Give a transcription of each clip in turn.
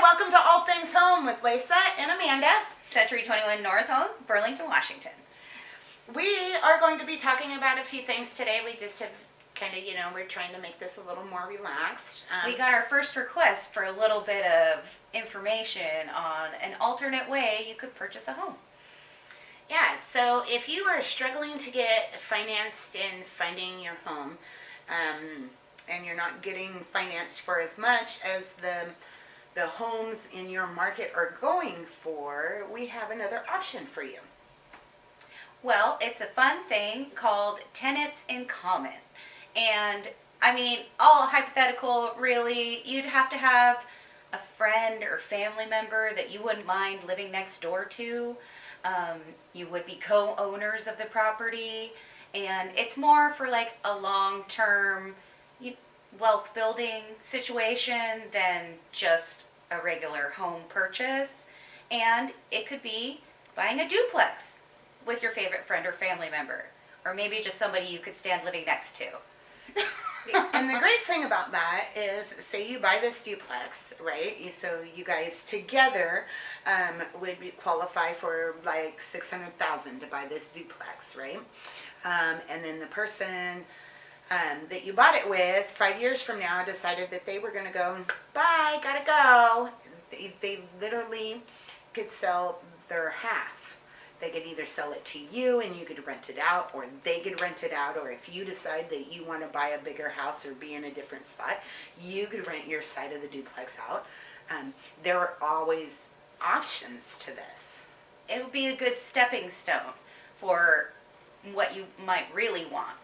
welcome to All Things Home with Lisa and Amanda. Century 21 North Homes, Burlington, Washington. We are going to be talking about a few things today. We just have kind of, we're trying to make this a little more relaxed. We got our first request for a little bit of information on an alternate way you could purchase a home. Yeah, so if you are struggling to get financed in finding your home, and you're not getting financed for as much as the homes in your market are going for, we have another option for you. Well, it's a fun thing called tenants in common. And I mean, all hypothetical, really, you'd have to have a friend or family member that you wouldn't mind living next door to. You would be co-owners of the property, and it's more for like a long-term wealth building situation than just a regular home purchase. And it could be buying a duplex with your favorite friend or family member, or maybe just somebody you could stand living next to. And the great thing about that is, say you buy this duplex, right? So you guys together would qualify for like $600,000 to buy this duplex, right? And then the person that you bought it with 5 years from now decided that they were going to go, bye, gotta go. They literally could sell their half. They could either sell it to you and you could rent it out, or they could rent it out, or if you decide that you want to buy a bigger house or be in a different spot, you could rent your side of the duplex out. There are always options to this. It would be a good stepping stone for what you might really want.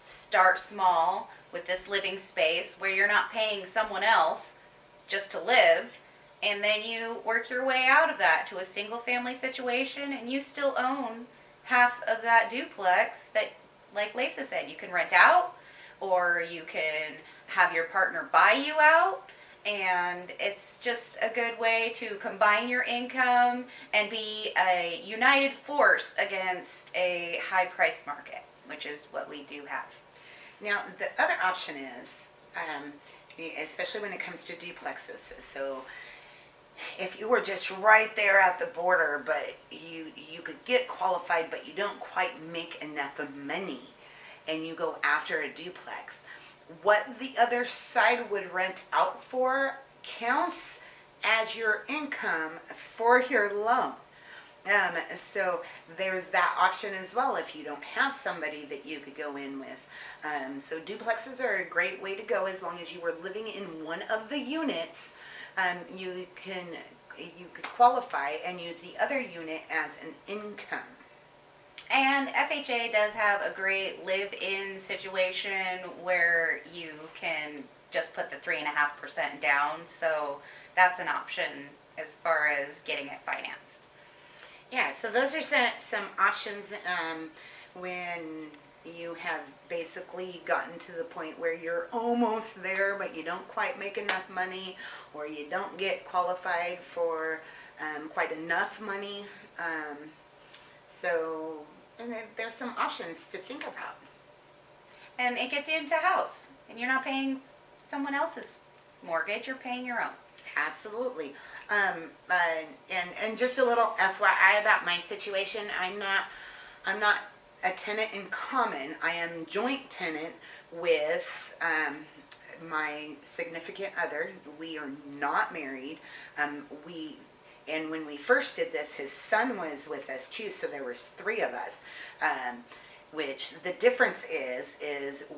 Start small with this living space where you're not paying someone else just to live, and then you work your way out of that to a single family situation, and you still own half of that duplex that, like Lisa said, you can rent out, or you can have your partner buy you out. And it's just a good way to combine your income and be a united force against a high price market, which is what we do have. Now, the other option is, especially when it comes to duplexes, so if you were just right there at the border, but you could get qualified, but you don't quite make enough money, and you go after a duplex, what the other side would rent out for counts as your income for your loan. So there's that option as well if you don't have somebody that you could go in with. So duplexes are a great way to go as long as you were living in one of the units. You could qualify and use the other unit as an income. And FHA does have a great live-in situation where you can just put the 3.5% down, so that's an option as far as getting it financed. Yeah, so those are some options when you have basically gotten to the point where you're almost there, but you don't quite make enough money, or you don't get qualified for quite enough money. And then there's some options to think about. And it gets you into a house, and you're not paying someone else's mortgage, you're paying your own. Absolutely. And just a little FYI about my situation, I'm not a tenant in common. I am joint tenant with my significant other. We are not married. And when we first did this, his son was with us too, so there was 3 of us. Which the difference is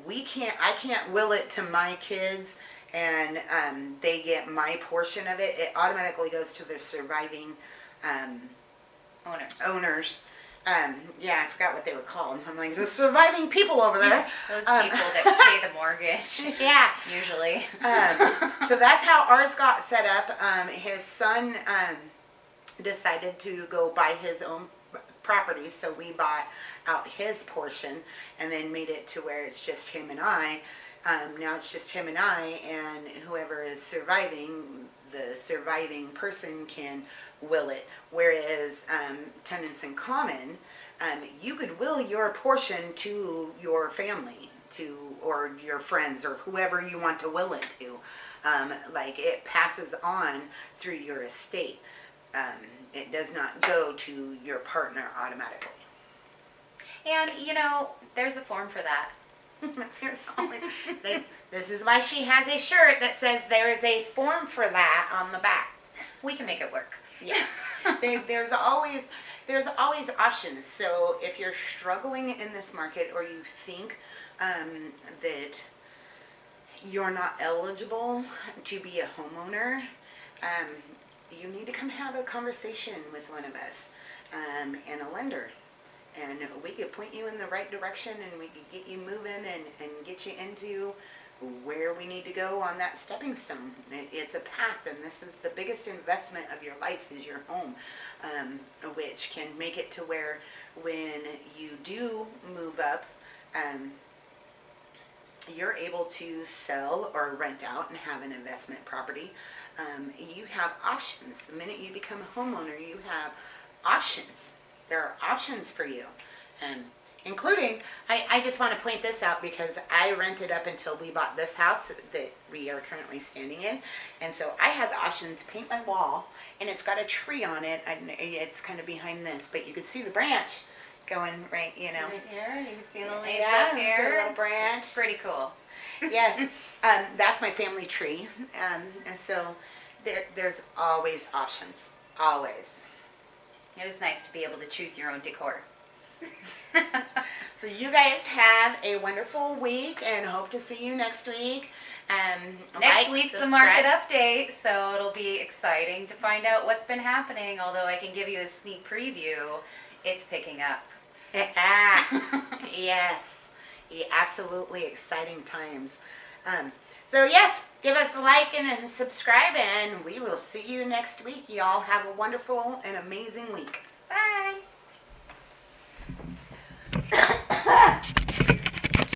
I can't will it to my kids and they get my portion of it. It automatically goes to the surviving owners. Yeah, I forgot what they were called. I'm like, the surviving people over there. Those people that pay the mortgage. Yeah. Usually. So that's how ours got set up. His son decided to go buy his own property, so we bought out his portion and then made it to where it's just him and I. Now it's just him and I, and whoever is surviving, the surviving person can will it. Whereas tenants in common, you could will your portion to your family, or your friends, or whoever you want to will it to. Like it passes on through your estate. It does not go to your partner automatically. And, there's a form for that. There's always, this is why she has a shirt that says there is a form for that on the back. We can make it work. Yes, there's always options. So if you're struggling in this market, or you think that you're not eligible to be a homeowner, you need to come have a conversation with one of us and a lender. And we could point you in the right direction, and we could get you moving and get you into where we need to go on that stepping stone. It's a path, and this is the biggest investment of your life is your home, which can make it to where when you do move up, you're able to sell or rent out and have an investment property. You have options. The minute you become a homeowner, you have options. There are options for you, including, I just want to point this out because I rented up until we bought this house that we are currently standing in. And so I had the option to paint my wall, and it's got a tree on it. And it's kind of behind this, but you can see the branch going right, Right here, you can see the leaves Yeah, up here. it's a little branch. It's pretty cool. Yes, that's my family tree. And so there's always options, always. It is nice to be able to choose your own decor. So you guys have a wonderful week, and hope to see you next week. Next week's the market update, so it'll be exciting to find out what's been happening. Although I can give you a sneak preview, it's picking up. Yes, absolutely exciting times. So yes, give us a like and subscribe, and we will see you next week. Y'all have a wonderful and amazing week.